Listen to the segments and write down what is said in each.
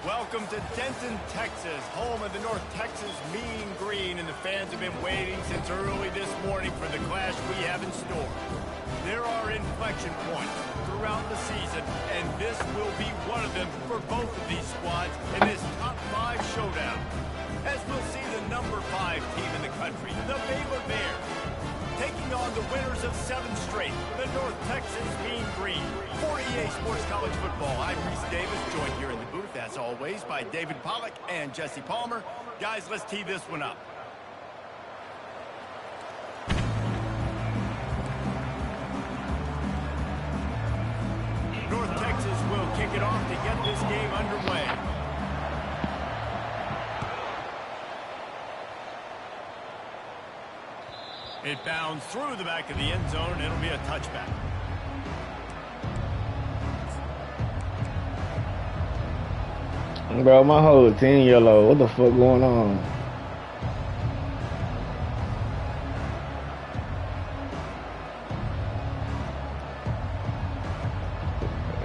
Welcome to Denton, Texas, home of the North Texas Mean Green, and the fans have been waiting since early this morning for the clash we have in store. There are inflection points throughout the season, and this will be one of them for both of these squads in this top 5 showdown. As we'll see the number 5 team in the country, the Baylor Bears, taking on the winners of 7 straight, the North Texas Mean Green. For EA Sports College Football, I'm Reese Davis, joined here in the booth, as always, by David Pollack and Jesse Palmer. Guys, let's tee this one up. North Texas will kick it off to get this game underway. It bounds through the back of the end zone. It'll be a touchback. Bro, my whole team yellow. What the fuck going on?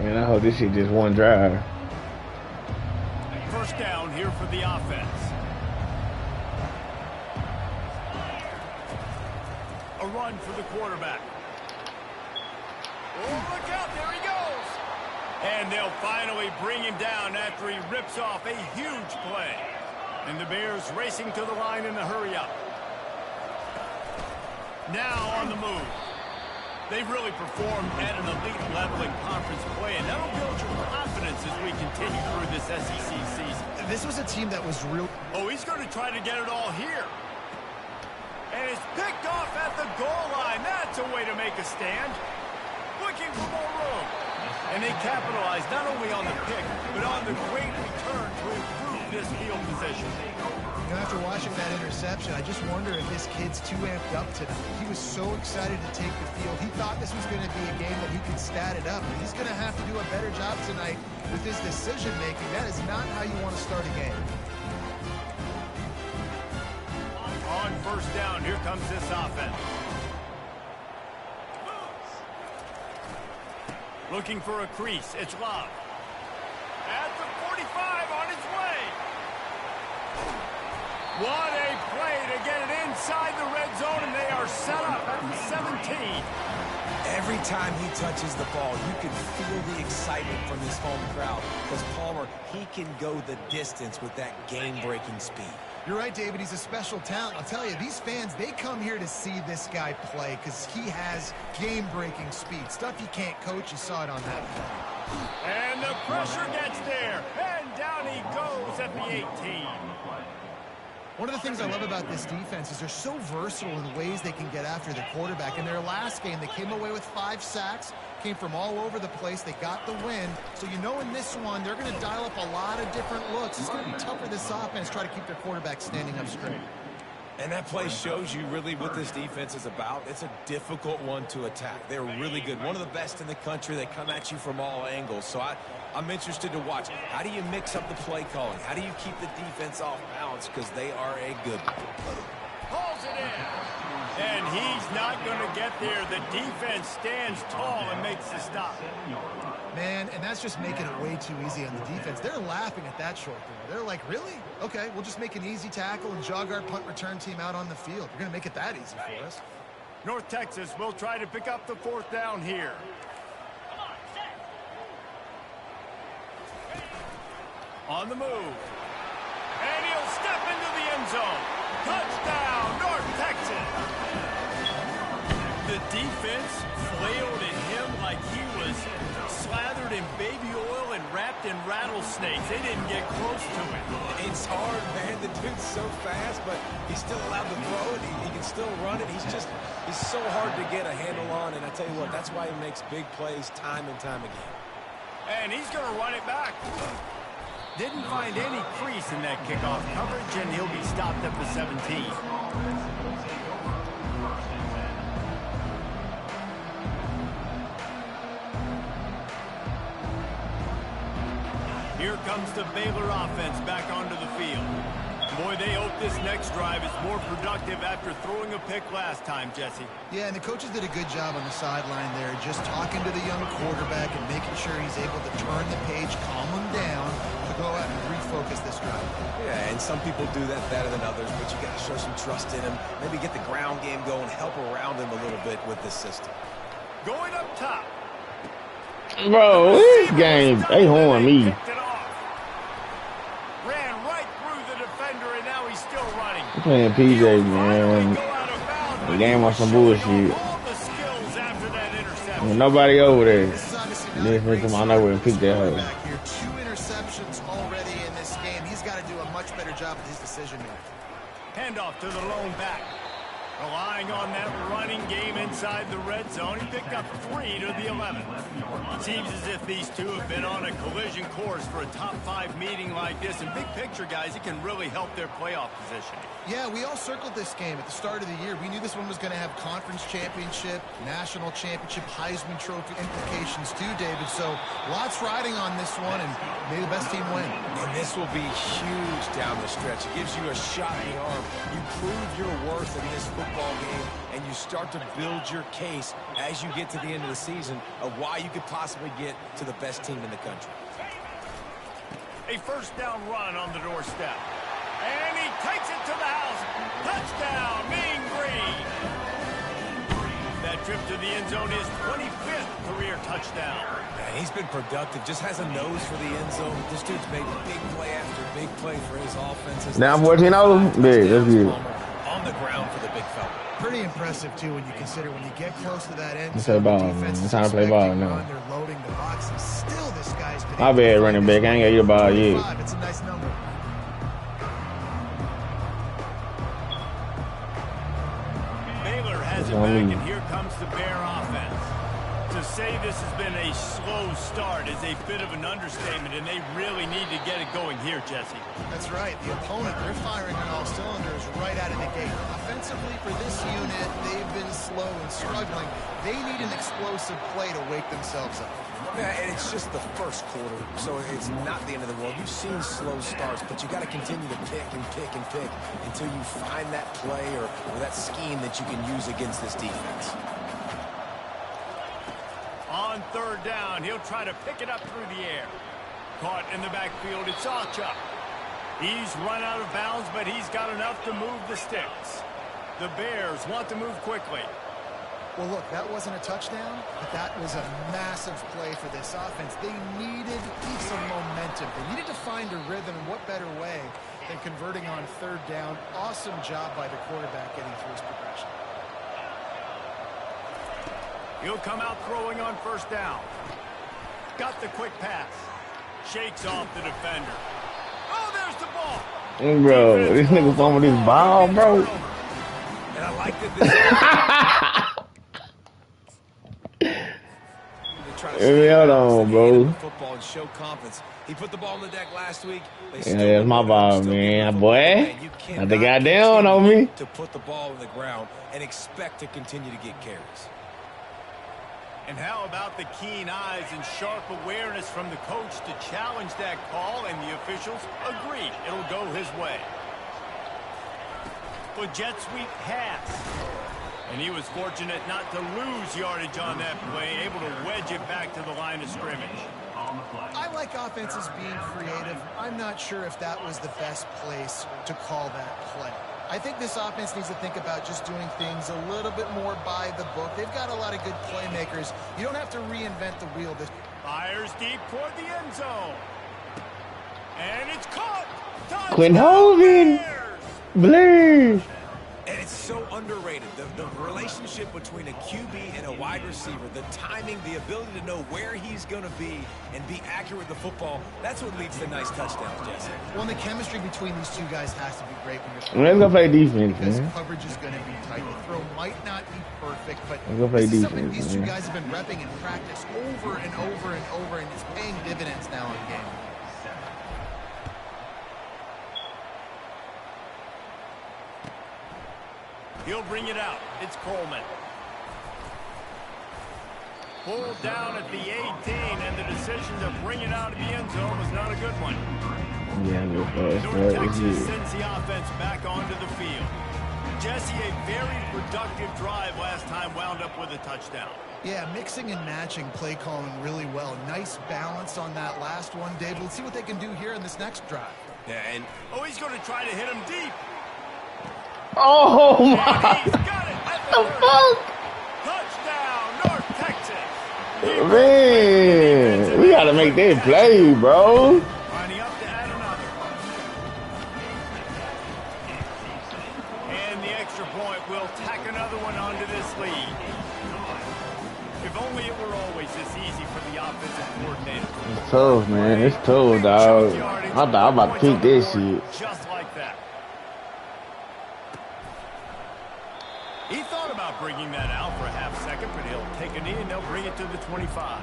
Man, I hope this shit just one drive. First down here for the offense. A run for the quarterback. Oh, look out, there he goes. And they'll finally bring him down after he rips off a huge play. And the Bears racing to the line in the hurry up. Now on the move. They've really performed at an elite level in conference play, and that'll build your confidence as we continue through this SEC season. This was a team that was real. Oh, he's going to try to get it all here. And it's picked off at the goal line. That's a way to make a stand. Looking for more room. And they capitalized not only on the pick, but on the great return to improve this field position. You know, after watching that interception, I just wonder if this kid's too amped up tonight. He was so excited to take the field. He thought this was going to be a game that he could stat it up. But he's going to have to do a better job tonight with his decision-making. That is not how you want to start a game. On first down, here comes this offense. Looking for a crease. It's Love. At the 45 on its way. What a play to get it inside the red zone, and they are set up at the 17. Every time he touches the ball, you can feel the excitement from this home crowd because Palmer, he can go the distance with that game-breaking speed. You're right, David. He's a special talent. I'll tell you, these fans, they come here to see this guy play because he has game-breaking speed. Stuff you can't coach. You saw it on that play. And the pressure gets there. And down he goes at the 18. One of the things I love about this defense is they're so versatile in ways they can get after the quarterback. In their last game, they came away with 5 sacks, came from all over the place. They got the win. So you know in this one, they're going to dial up a lot of different looks. It's going to be tough for this offense to try to keep their quarterback standing up straight. And that play shows you really what this defense is about. It's a difficult one to attack. They're really good. One of the best in the country. They come at you from all angles. So I'm interested to watch. How do you mix up the play calling? How do you keep the defense off balance? Because they are a good one. Pulls it in. And he's not going to get there. The defense stands tall and makes the stop. Man, and that's just making it way too easy on the defense. They're laughing at that short throw. They're like, really? Okay, we'll just make an easy tackle and jog our punt return team out on the field. You're going to make it that easy for us. North Texas will try to pick up the 4th down here. On the move. And he'll step into the end zone. Touchdown, North Texas. The defense flailed at him like he was slathered in baby oil and wrapped in rattlesnakes. They didn't get close to him. It's hard, man. The dude's so fast, but he's still allowed to throw it. He can still run it. He's so hard to get a handle on, and I tell you what, that's why he makes big plays time and time again. And he's going to run it back. Didn't find any crease in that kickoff coverage, and he'll be stopped at the 17. Here comes the Baylor offense back onto the field. Boy, they hope this next drive is more productive after throwing a pick last time, Jesse. Yeah, and the coaches did a good job on the sideline there, just talking to the young quarterback and making sure he's able to turn the page, calm him down, to go out and focus this drive. Yeah, and some people do that better than others, but you got to show some trust in him. Maybe get the ground game going, help around him a little bit with this system. Going up top. Bro, this game, they horn me. Ran right through the defender, and now he's still running. I'm playing PJ, man. The game on some bullshit. Nobody over there. This nigga come out nowhere and pick that hoe. 2 interceptions already in this game. He's got to do a much better job with his decision making. Handoff to the lone back. Relying on that running game inside the red zone. He picked up 3 to the 11. Seems as if these two have been on a collision course for a top 5 meeting like this. And big picture, guys, it can really help their playoff position. Yeah, we all circled this game at the start of the year. We knew this one was going to have conference championship, national championship, Heisman Trophy implications too, David. So lots riding on this one, and may the best team win. And this will be huge down the stretch. It gives you a shot in the arm. You prove your worth in this football game, and you start to build your case as you get to the end of the season of why you could possibly get to the best team in the country. A first down run on the doorstep. And he takes it to the house. Touchdown, Mean Green. That trip to the end zone is 25th career touchdown. And he's been productive, just has a nose for the end zone. This dude's made big play after big play for his offenses. Now 14-0. Big, that's good. On the ground for the big fella. Pretty impressive, too, when you consider when you get close to that end. Let's play ball, man. It's time to play ball now. They're loading the boxes. Still, this guy's been My bad, running back. I ain't got your ball yet. It's a nice number. Baylor has it back, and here comes the Bear offense. To say this has been a slow start is a bit of an understatement, and they really need to get it going here, Jesse. That's right. The opponent, they're firing on all cylinders right out of the gate. Offensively, for this unit, they've been slow and struggling. They need an explosive play to wake themselves up. Yeah, and it's just the first quarter, so it's not the end of the world. You've seen slow starts, but you got to continue to pick and pick and pick until you find that play or that scheme that you can use against this defense. On third down, he'll try to pick it up through the air. Caught in the backfield, it's Alchuk. He's run out of bounds, but he's got enough to move the sticks. The Bears want to move quickly. Well, look, that wasn't a touchdown, but that was a massive play for this offense. They needed some momentum. They needed to find a rhythm, and what better way than converting on third down. Awesome job by the quarterback getting through his progression. He'll come out throwing on first down. Got the quick pass. Shakes off the defender. Oh, there's the ball. Bro, this nigga fumbled his ball, bro. And I like that Hey, hold on, bro. Football and show confidence. He put the ball on the deck last week. Yeah, that's my ball, man. Boy, I think I down on me. To put the ball on the ground and expect to continue to get carries. And how about the keen eyes and sharp awareness from the coach to challenge that call, and the officials agreed it'll go his way. The jet sweep pass. And he was fortunate not to lose yardage on that play, able to wedge it back to the line of scrimmage. I like offenses being creative. I'm not sure if that was the best place to call that play. I think this offense needs to think about just doing things a little bit more by the book. They've got a lot of good playmakers. You don't have to reinvent the wheel. Fires deep toward the end zone. And it's caught. Quinn Hogan. Blue. And it's so underrated. The relationship between a QB and a wide receiver, the timing, the ability to know where he's going to be and be accurate with the football, that's what leads to nice touchdowns, Jesse. Well, the chemistry between these two guys has to be great when Let's you're go play defense, because man. coverage is going to be tight. The throw might not be perfect, but Let's go play this is something defense, these two man. guys have been repping in practice over and over and over, and it's paying dividends now in game. He'll bring it out. It's Coleman. Pulled down at the 18, and the decision to bring it out of the end zone was not a good one. Yeah, North Texas sends the offense back onto the field. Jesse, a very productive drive last time, wound up with a touchdown. Yeah, mixing and matching play calling really well. Nice balance on that last one, Dave. Let's see what they can do here in this next drive. Yeah, and he's going to try to hit him deep. Oh my! And he's got it at the 30. Touchdown, North Texas. Man, we gotta make that play, bro. Lining up to add another. And the extra point will tack another one onto this lead. If only it were always this easy for the offensive coordinator. It's tough, man. It's tough, dog. I thought I was about to kick this shit. Just like that. He thought about bringing that out for a half second, but he'll take a knee and they'll bring it to the 25.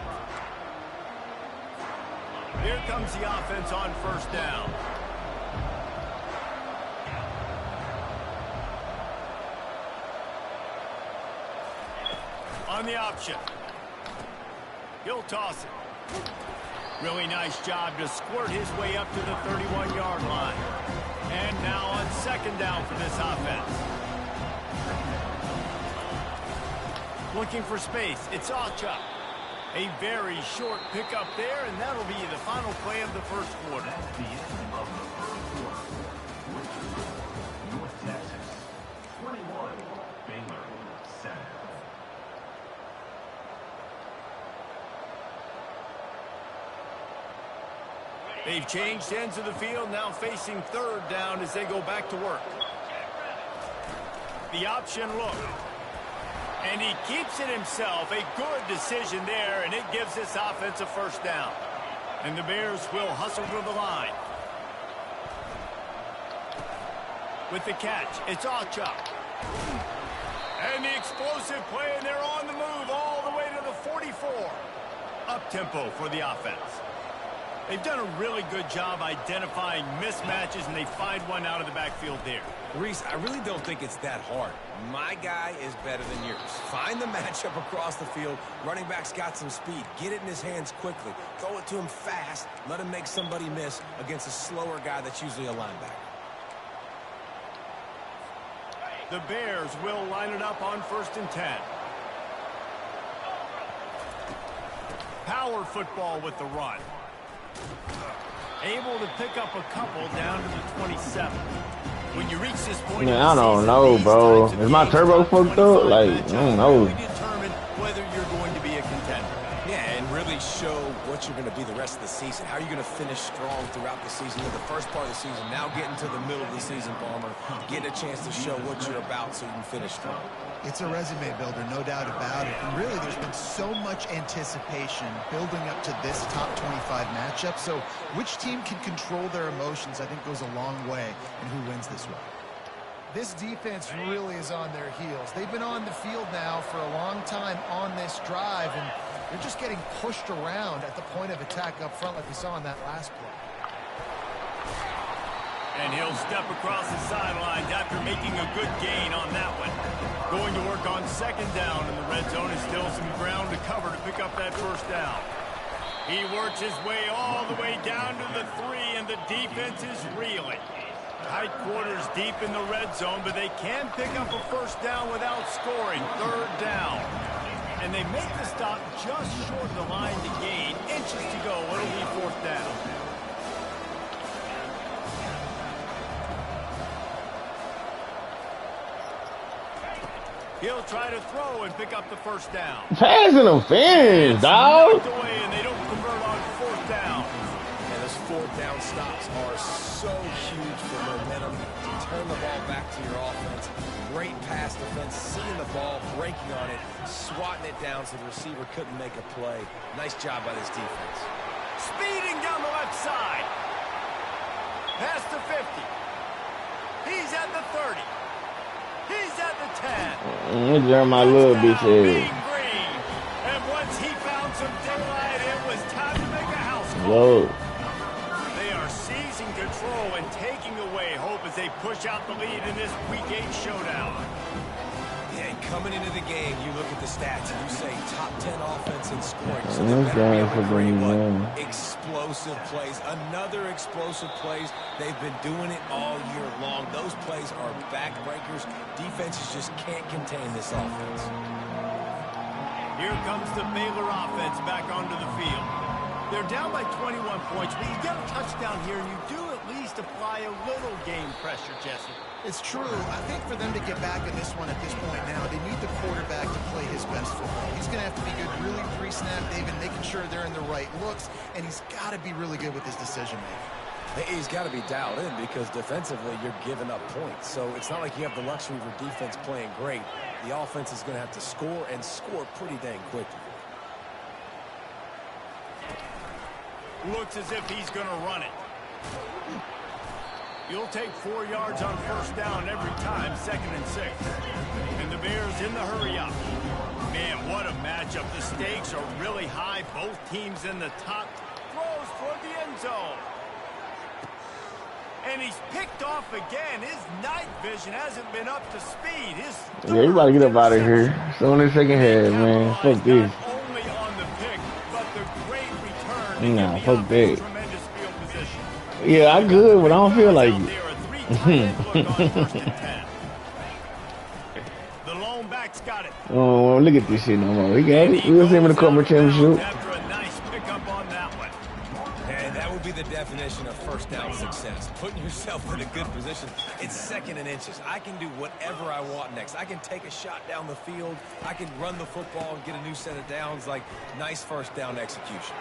Here comes the offense on first down. On the option. He'll toss it. Really nice job to squirt his way up to the 31-yard line. And now on second down for this offense. Looking for space. It's Acha. A very short pickup there, and that'll be the final play of the first quarter. North Texas, 21, Baylor, 7. They've changed ends of the field, now facing third down as they go back to work. The option look. And he keeps it himself. A good decision there, and it gives this offense a first down. And the Bears will hustle to the line. With the catch, it's Acha. And the explosive play, and they're on the move all the way to the 44. Up-tempo for the offense. They've done a really good job identifying mismatches, and they find one out of the backfield there. Reese, I really don't think it's that hard. My guy is better than yours. Find the matchup across the field. Running back's got some speed. Get it in his hands quickly. Throw it to him fast. Let him make somebody miss against a slower guy that's usually a linebacker. The Bears will line it up on 1st and 10. Power football with the run. Able to pick up a couple down to the 27. When you reach this point, man, I don't know, bro. Is my turbo fucked up? Like, I don't know. Determine whether you're going to be a contender. Yeah, and really show what you're going to be the rest of the season. How are you going to finish strong throughout the season? In the first part of the season, now getting to the middle of the season, Palmer. Get a chance to show what you're about so you can finish strong. It's a resume builder, no doubt about it. And really, there's been so much anticipation building up to this top 25 matchup. So which team can control their emotions, I think, goes a long way in who wins this one. This defense really is on their heels. They've been on the field now for a long time on this drive, and they're just getting pushed around at the point of attack up front like we saw in that last play. And he'll step across the sidelines after making a good gain on that one. Going to work on second down in the red zone, and still some ground to cover to pick up that first down. He works his way all the way down to the 3, and the defense is reeling. Tight quarters deep in the red zone, but they can pick up a first down without scoring. Third down. And they make the stop just short of the line to gain. Inches to go. It'll be fourth down. He'll try to throw and pick up the first down. Pass interference, dog. Away, and they don't convert on fourth down. And those fourth down stops are so huge for momentum to turn the ball back to your offense. Great pass defense, seeing the ball, breaking on it, swatting it down so the receiver couldn't make a play. Nice job by this defense. Speeding down the left side. Past the 50. He's at the 30. He's at the 10. My little bitch Green. And once he found some daylight, it was time to make a house call. Whoa. They are seizing control and taking away hope as they push out the lead in this Week 8 showdown. Yeah, coming into the game, you look at the stats and you say top 10 offense in scoring. So they better be able to bring explosive plays. Another explosive plays. They've been doing it all year long. Those plays are backbreakers. Defenses just can't contain this offense. Here comes the Baylor offense back onto the field. They're down by 21 points, but you get a touchdown here, and you do at least a game pressure, Jesse. It's true. I think for them to get back in this one at this point now, they need the quarterback to play his best football. He's going to have to be good really pre-snap, David, making sure they're in the right looks, and he's got to be really good with his decision-making. He's got to be dialed in because defensively you're giving up points. So it's not like you have the luxury for defense playing great. The offense is going to have to score and score pretty dang quickly. Looks as if he's going to run it. You'll take 4 yards on first down every time, 2nd and 6. And the Bears in the hurry up. Man, what a matchup. The stakes are really high. Both teams in the top. Throws toward the end zone. And he's picked off again. His night vision hasn't been up to speed. Yeah, you about to get up out of here. It's only the second half, man. Fuck this. Only on the pick, but the great return. Nah, fuck that. Tremendous field position. Yeah, I good, but I don't feel like it. The lone back's got it. Oh, look at this shit no more. He got it. We was him in the conference championship. After a nice pickup on that one. And that would be the definition of first down success. Putting yourself in a good position. It's 2nd and inches. I can do whatever I want next. I can take a shot down the field. I can run the football and get a new set of downs. Like, nice first down execution.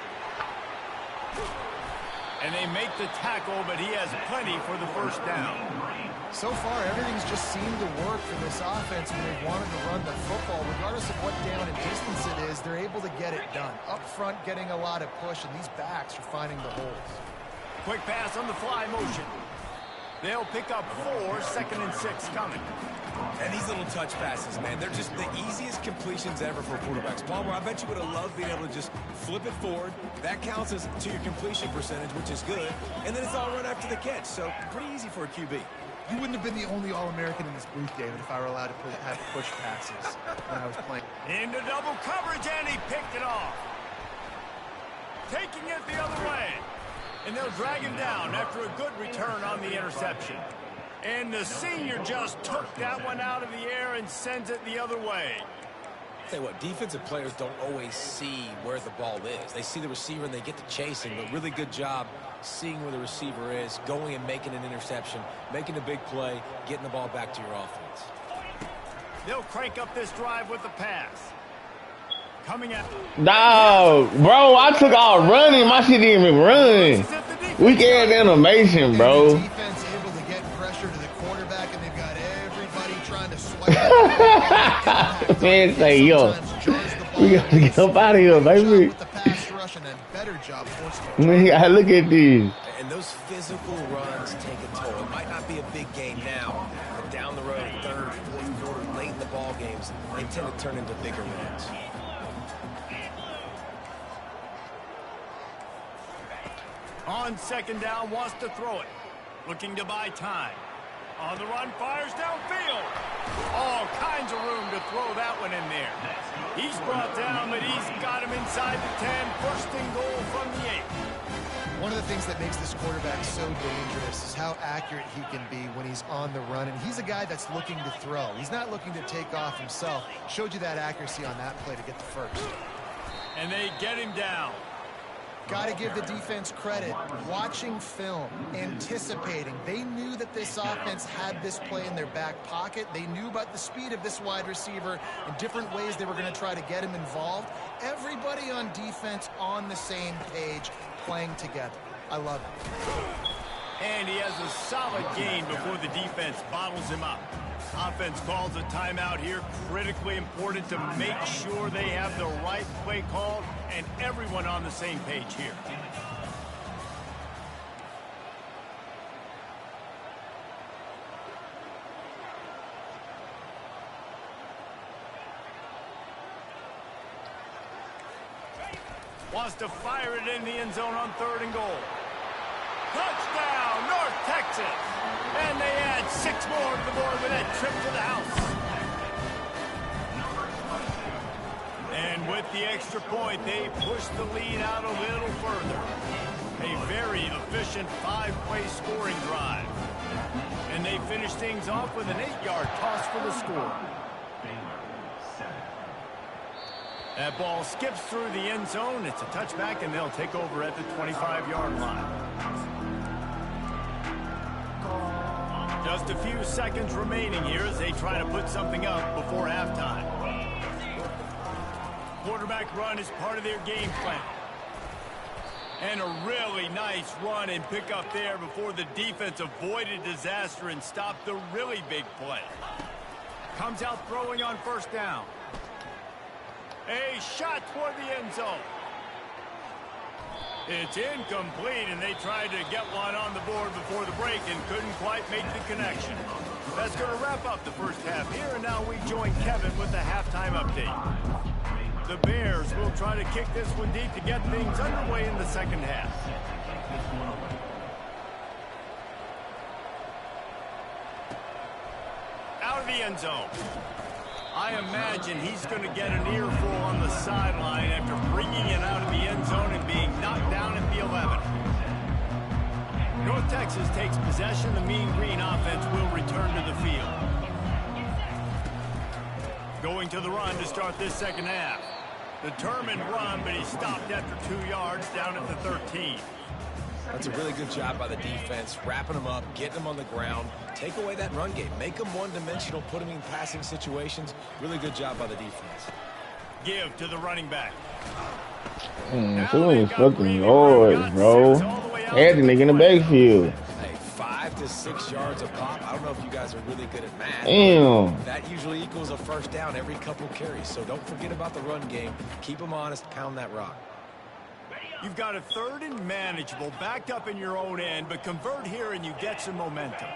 And they make the tackle, but he has plenty for the first down. So far, everything's just seemed to work for this offense when they wanted to run the football. Regardless of what down and distance it is, they're able to get it done. Up front, getting a lot of push, and these backs are finding the holes. Quick pass on the fly motion. They'll pick up 4, 2nd and 6 coming. And these little touch passes, man, they're just the easiest completions ever for quarterbacks. Palmer, I bet you would have loved being able to just flip it forward. That counts as to your completion percentage, which is good. And then it's all right after the catch, so pretty easy for a QB. You wouldn't have been the only All-American in this booth, David, if I were allowed to have push passes when I was playing. Into double coverage, and he picked it off. Taking it the other way. And they'll drag him down after a good return on the interception. And the senior just took that one out of the air and sends it the other way. Tell you what, defensive players don't always see where the ball is. They see the receiver and they get to chasing, but really good job seeing where the receiver is, going and making an interception, making a big play, getting the ball back to your offense. They'll crank up this drive with the pass. Coming at... No, bro, I took all running. My shit didn't even run. Weak ass animation, bro. Defense able to get pressure to the quarterback, and they've got everybody trying to swipe. Man, say, yo, we got to get up out of here, baby. With the pass rush and a better job forcing. Man, look at these. And those physical runs take a toll. It might not be a big game now, but down the road, 3rd, 4th quarter, late in the ball games, they tend to turn into bigger runs. On 2nd down, wants to throw it. Looking to buy time. On the run, fires downfield. All kinds of room to throw that one in there. He's brought down, but he's got him inside the 10. 1st and goal from the 8. One of the things that makes this quarterback so dangerous is how accurate he can be when he's on the run. And he's a guy that's looking to throw. He's not looking to take off himself. Showed you that accuracy on that play to get the 1st. And they get him down. Got to give the defense credit. Watching film, anticipating. They knew that this offense had this play in their back pocket. They knew about the speed of this wide receiver and different ways they were going to try to get him involved. Everybody on defense on the same page, playing together. I love it. And he has a solid gain before the defense bottles him up. Offense calls a timeout here. Critically important to make sure they have the right play called and everyone on the same page here. Wants to fire it in the end zone on 3rd and goal. Touchdown, North Texas. And they add 6 more to the board with that trip to the house. And with the extra point, they push the lead out a little further. A very efficient 5-play scoring drive. And they finish things off with an 8-yard toss for the score. That ball skips through the end zone. It's a touchback, and they'll take over at the 25-yard line. Just a few seconds remaining here as they try to put something up before halftime. Quarterback run is part of their game plan. And a really nice run and pick up there before the defense avoided disaster and stopped the really big play. Comes out throwing on first down. A shot toward the end zone. It's incomplete, and they tried to get one on the board before the break and couldn't quite make the connection. That's going to wrap up the first half here, and now we join Kevin with the halftime update. The Bears will try to kick this one deep to get things underway in the second half. Out of the end zone. I imagine he's going to get an earful on the sideline after bringing it out of the end zone and being knocked down at the 11. North Texas takes possession. The Mean Green offense will return to the field. Going to the run to start this second half. Determined run, but he stopped after 2 yards down at the 13. That's a really good job by the defense, wrapping them up, getting them on the ground. Take away that run game. Make them one-dimensional, put them in passing situations. Really good job by the defense. Give to the running back. So many fucking yards, bro. Anthony in the backfield. Hey, 5 to 6 yards a pop. I don't know if you guys are really good at math. Damn. That usually equals a first down every couple carries. So don't forget about the run game. Keep them honest. Pound that rock. You've got a third and manageable, backed up in your own end, but convert here and you get some momentum.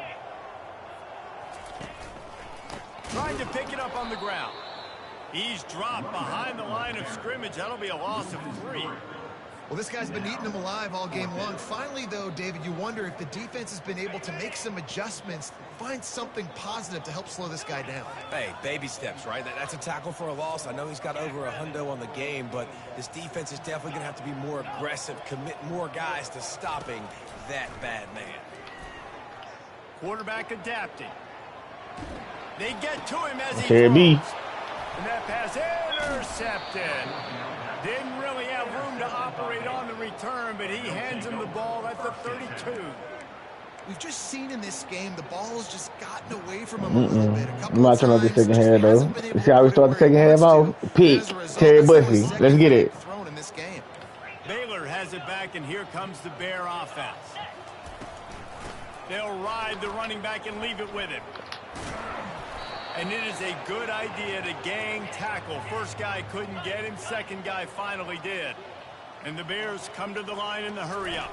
Trying to pick it up on the ground. He's dropped behind the line of scrimmage. That'll be a loss of 3. Well, this guy's been eating them alive all game long. Finally, though, David, you wonder if the defense has been able to make some adjustments, find something positive to help slow this guy down. Hey, baby steps, right? That's a tackle for a loss. I know he's got over $100 on the game, but this defense is definitely going to have to be more aggressive, commit more guys to stopping that bad man. Quarterback adapting. They get to him as he throws. And that pass intercepted. Didn't really have room to operate on the return, but he hands him the ball at the 32. We've just seen in this game the ball has just gotten away from him a little bit. I'm not turning off the second half, though. You see how we start the second half off? Pick, Terry Bussey. Let's get it. Baylor has it back, and here comes the Bear offense. They'll ride the running back and leave it with him. And it is a good idea to gang tackle. First guy couldn't get him. Second guy finally did. And the Bears come to the line in the hurry-up.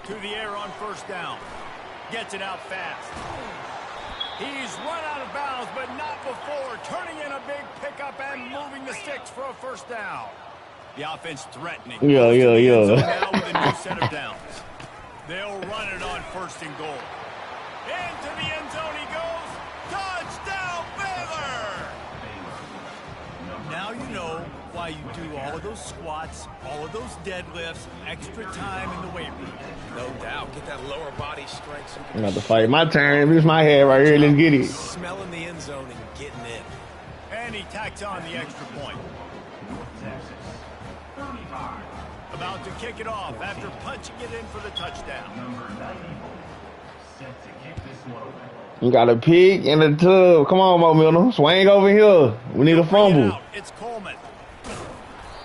To the air on first down. Gets it out fast. He's run out of bounds, but not before. Turning in a big pickup and moving the sticks for a first down. The offense threatening. Yeah. Now with a new set of downs. They'll run it on first and goal. Into the end zone he goes. Touchdown, Baylor! Now you know why you do all of those squats, all of those deadlifts, extra time in the weight room. No doubt. Get that lower body strength. So I'm about to fight my turn. This is my head right here. Let's get it. Smelling the end zone and getting in. And he tacks on the extra point. About to kick it off after punching it in for the touchdown. Set to kick this one away. You got a pig and a tub. Come on, Mo Milner. Swing over here. We need a fumble. It's Coleman.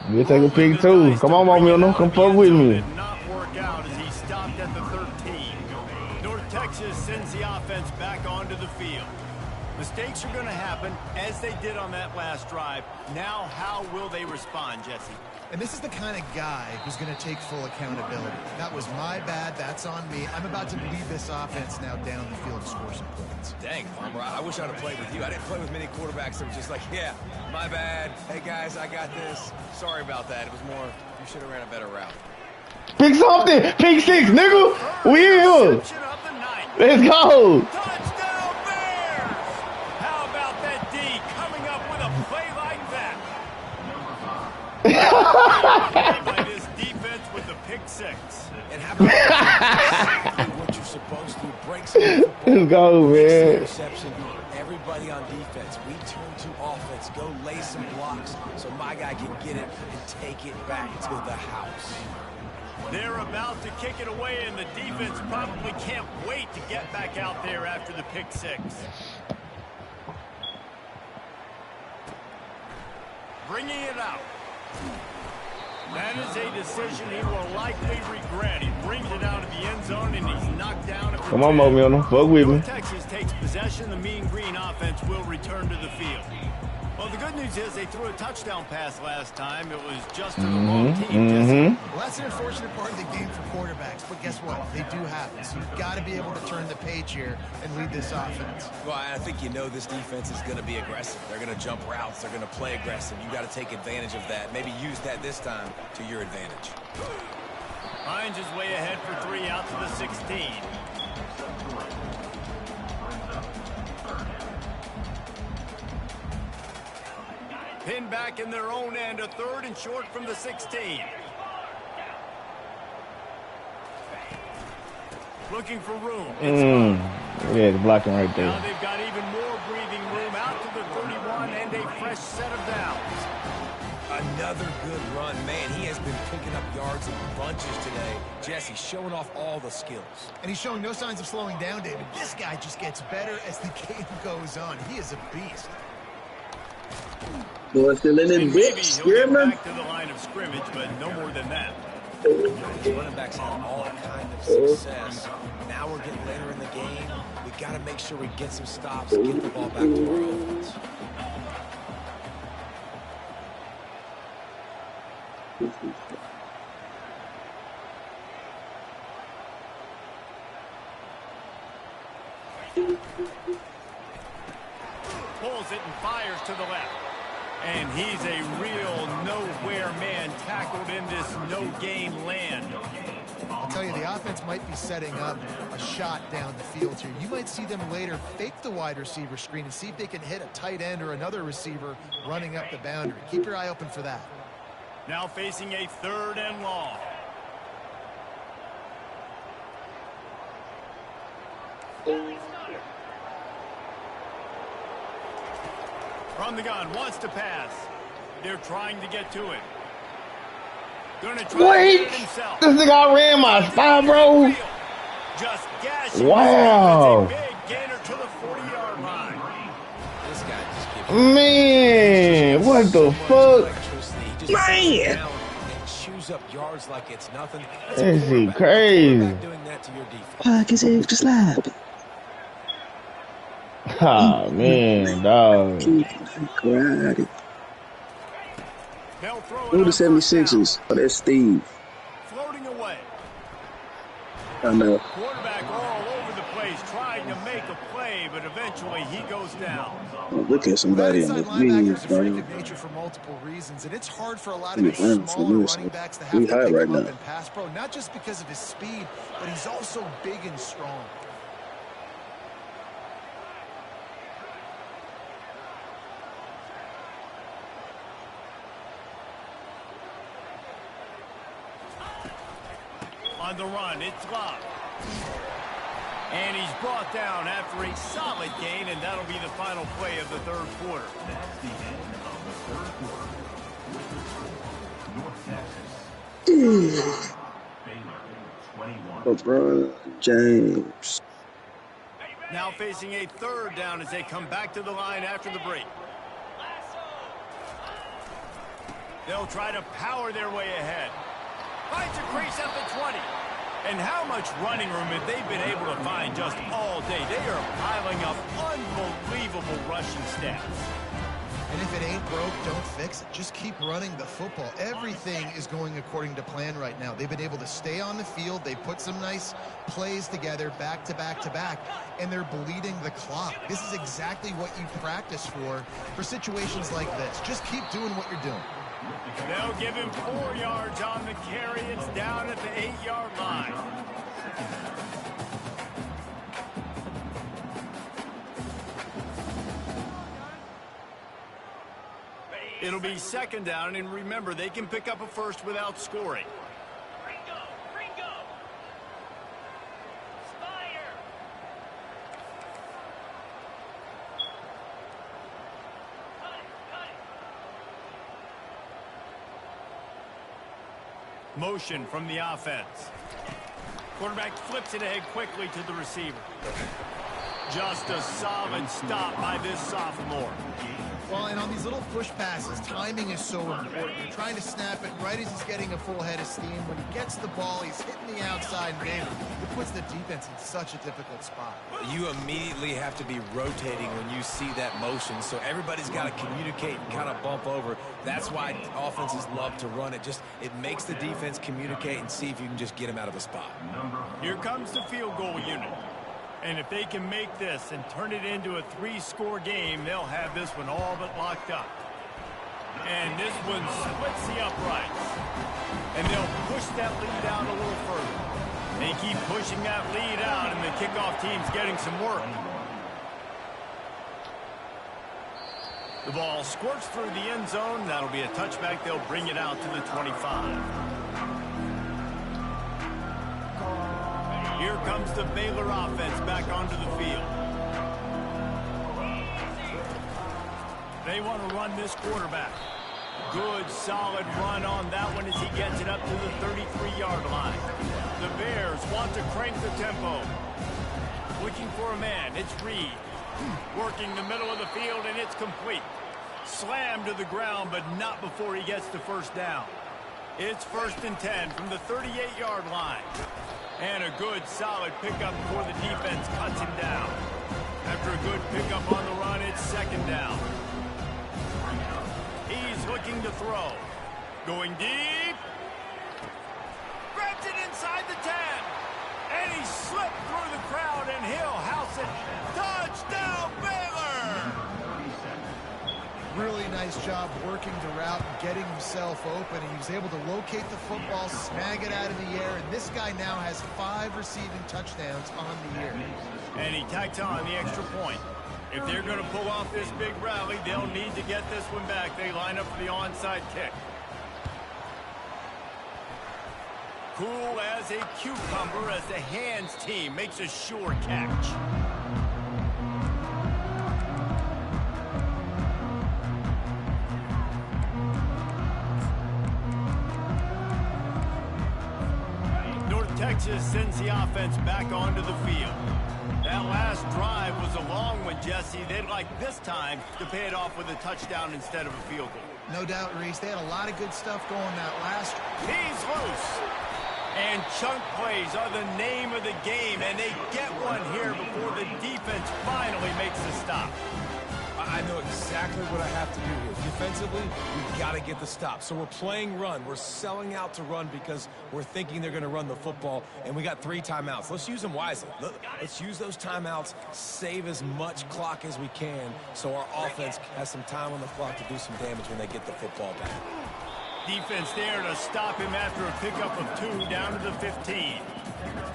We'll take a pig too. Come on, Mo Milner. Come fuck with me. Did not work out as he stopped at the 13. North Texas sends the offense back onto the field. Mistakes are going to happen, as they did on that last drive. Now, how will they respond, Jesse? And this is the kind of guy who's going to take full accountability. That was my bad. That's on me. I'm about to lead this offense now down the field to score some points. Dang, Palmer, I wish I'd have played with you. I didn't play with many quarterbacks that were just like, yeah, my bad. Hey, guys, I got this. Sorry about that. It was more, you should have ran a better route. Pick something. Pick 6, nigga. We here. Let's go. Touchdown, Bears! How about that D coming up with a play like that? By this defense with the pick 6. And how about what you're supposed to break some football. Let's go, man. Interception. Everybody on defense. We turn to offense. Go lay some blocks so my guy can get it and take it back to the house. They're about to kick it away, and the defense probably can't wait to get back out there after the pick six. Bringing it out. That is a decision he will likely regret. He brings it out of the end zone, and he's knocked down. Come on, Mo Milner. Fuck with me. Texas takes possession. The Mean Green offense will return to the field. Well, the good news is they threw a touchdown pass last time. It was just to the wrong team. Well, that's an unfortunate part of the game for quarterbacks, but guess what? They do happen. So you've got to be able to turn the page here and lead this offense. Well, I think you know this defense is going to be aggressive. They're going to jump routes. They're going to play aggressive. You got to take advantage of that. Maybe use that this time to your advantage. Hines is way ahead for 3 out to the 16. Pinned back in their own end, a 3rd and short from the 16. Looking for room. Yeah, it's blocking right there. Now they've got even more breathing room out to the 31 and a fresh set of downs. Another good run. Man, he has been picking up yards in bunches today. Jesse showing off all the skills. And he's showing no signs of slowing down, David. This guy just gets better as the game goes on. He is a beast. Boy, still in his bitch. He'll get back to the line of scrimmage, but no more than that. These running backs have all kind of success. Now we're getting later in the game. We got to make sure we get some stops and get the ball back to our offense. Pulls it and fires to the left. And he's a real nowhere man tackled in this no-game land. I'll tell you, the offense might be setting up a shot down the field here. You might see them later fake the wide receiver screen and see if they can hit a tight end or another receiver running up the boundary. Keep your eye open for that. Now facing a 3rd and long. From the gun, wants to pass. They're trying to get to it. Gonna try to get it himself. This nigga ran my spot, bro. Just gashing. Wow. It's a big gainer to the 40-yard line. This guy just gives Man, what the fuck? Man. And chews up yards like it's nothing. This is crazy. Doing that to your defense. Fuck is it? Just slap. Oh, man, dog. Karate. They'll throw it Who the on 76ers? Oh, that's Steve. floating away. I know. Quarterback all over the place trying to make a play, but eventually he goes down. Oh, look at somebody on Inside the linebacker knees, is a freak bro. of nature for multiple reasons, and it's hard for a lot He of these running for smaller this. running backs to We have to high pick right him up now. and pass pro, not just because of his speed, but he's also big and strong. On the run, it's locked. And he's brought down after a solid gain, and that'll be the final play of the 3rd quarter. That's the end of the 3rd quarter. North Texas. Baylor, 21. LeBron James. Now facing a 3rd down as they come back to the line after the break. They'll try to power their way ahead. Finds a crease at the 20. And how much running room have they been able to find just all day? They are piling up unbelievable rushing stats. And if it ain't broke, don't fix it. Just keep running the football. Everything is going according to plan right now. They've been able to stay on the field. They put some nice plays together back to back to back, and they're bleeding the clock. This is exactly what you practice for situations like this. Just keep doing what you're doing. They'll give him 4 yards on the carry. It's down at the 8-yard line. It'll be 2nd down, and remember, they can pick up a first without scoring. Motion from the offense. Quarterback flips it ahead quickly to the receiver. Just a solid stop by this sophomore. Well, and on these little push passes, timing is so important. You're trying to snap it right as he's getting a full head of steam. When he gets the ball, he's hitting the outside man. It puts the defense in such a difficult spot. You immediately have to be rotating when you see that motion, so everybody's got to communicate and kind of bump over. That's why offenses love to run it. It makes the defense communicate and see if you can just get him out of a spot. Here comes the field goal unit. And if they can make this and turn it into a 3-score game, they'll have this one all but locked up. And this one splits the uprights. And they'll push that lead out a little further. They keep pushing that lead out, and the kickoff team's getting some work. The ball squirts through the end zone. That'll be a touchback. They'll bring it out to the 25. Here comes the Baylor offense back onto the field. They want to run this quarterback. Good, solid run on that one as he gets it up to the 33-yard line. The Bears want to crank the tempo. Looking for a man. It's Reed. Working the middle of the field, and it's complete. Slammed to the ground, but not before he gets to first down. It's 1st and 10 from the 38-yard line. And a good, solid pickup before the defense cuts him down. After a good pickup on the run, it's 2nd down. He's looking to throw. Going deep. Grabs it inside the 10. And he slipped through the crowd, and he'll house it. Touchdown, Baylor! Really nice job working the route and getting himself open. He was able to locate the football, snag it out of the air, and this guy now has 5 receiving touchdowns on the year. And he tacks on the extra point. If they're going to pull off this big rally, they'll need to get this one back. They line up for the onside kick. Cool as a cucumber as the hands team makes a sure catch. Texas sends the offense back onto the field. That last drive was a long one, Jesse. They'd like this time to pay it off with a touchdown instead of a field goal. No doubt, Reese. They had a lot of good stuff going that last. He's loose. And chunk plays are the name of the game, and they get one here before the defense finally makes the stop. I know exactly what I have to do here. Defensively, we've got to get the stop. So we're playing run. We're selling out to run because we're thinking they're going to run the football, and we got 3 timeouts. Let's use them wisely. Let's use those timeouts, save as much clock as we can so our offense has some time on the clock to do some damage when they get the football back. Defense there to stop him after a pickup of 2 down to the 15.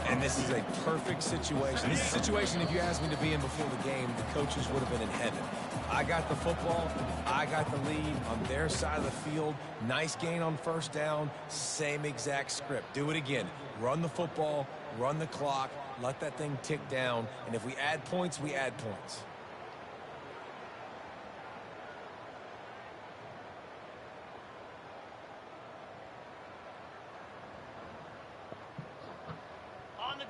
And this is a perfect situation. This is a situation, if you asked me to be in before the game, the coaches would have been in heaven. I got the football. I got the lead on their side of the field. Nice gain on 1st down. Same exact script. Do it again. Run the football, run the clock, let that thing tick down. And if we add points, we add points.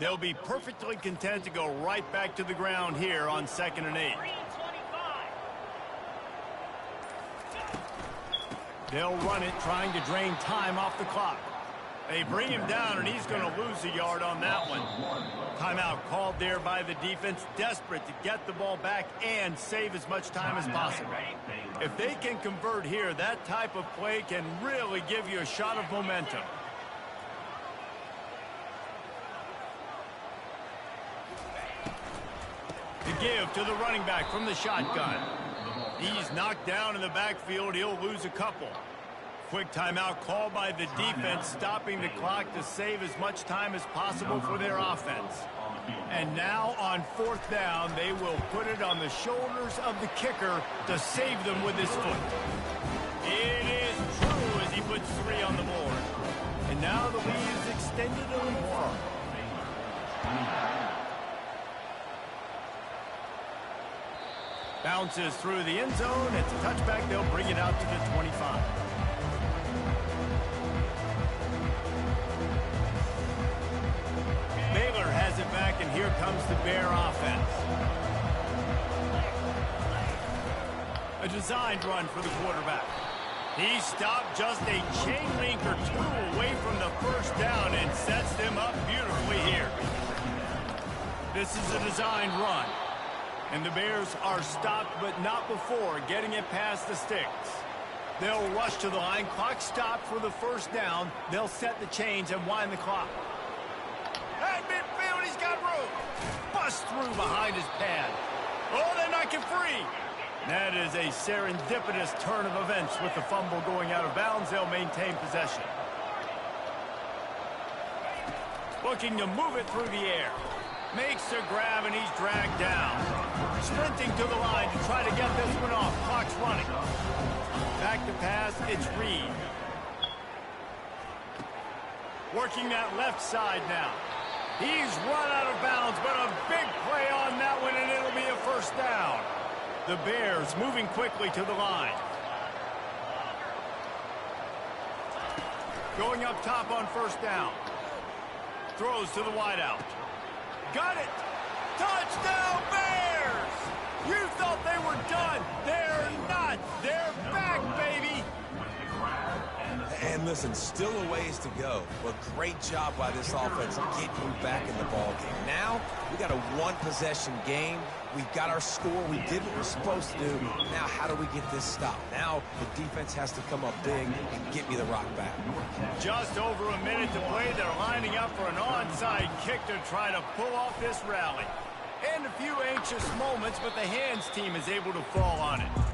They'll be perfectly content to go right back to the ground here on 2nd and 8. They'll run it, trying to drain time off the clock. They bring him down, and he's going to lose a yard on that one. Timeout called there by the defense, desperate to get the ball back and save as much time as possible. If they can convert here, that type of play can really give you a shot of momentum. To give to the running back from the shotgun. He's knocked down in the backfield. He'll lose a couple. Quick timeout called by the defense, stopping the clock to save as much time as possible for their offense. And now on 4th down, they will put it on the shoulders of the kicker to save them with his foot. It is true as he puts 3 on the board. And now the lead is extended a little further. Bounces through the end zone. It's a touchback. They'll bring it out to the 25. here comes the Bear offense. A designed run for the quarterback. He stopped just a chain link or two away from the first down and sets them up beautifully here. This is a designed run. And the Bears are stopped, but not before getting it past the sticks. They'll rush to the line. Clock stopped for the first down. They'll set the chains and wind the clock. At midfield, he's got room. Bust through behind his pad. Oh, they're knocking free. That is a serendipitous turn of events with the fumble going out of bounds. They'll maintain possession. Looking to move it through the air. Makes a grab, and he's dragged down. Sprinting to the line to try to get this one off. Clock's running. Back to pass, it's Reed. Working that left side now. He's run out of bounds, but a big play on that one, and it'll be a first down. The Bears moving quickly to the line. Going up top on first down. Throws to the wideout. Got it! Touchdown, Bears! You thought they were done. They're not. They're back, baby! And listen, still a ways to go, but great job by this offense getting you back in the ballgame. Now, we got a one-possession game. We've got our score. We did what we're supposed to do. Now, how do we get this stopped? Now, the defense has to come up big and get me the rock back. Just over a minute to play. They're lining up for an onside kick to try to pull off this rally. And a few anxious moments, but the hands team is able to fall on it.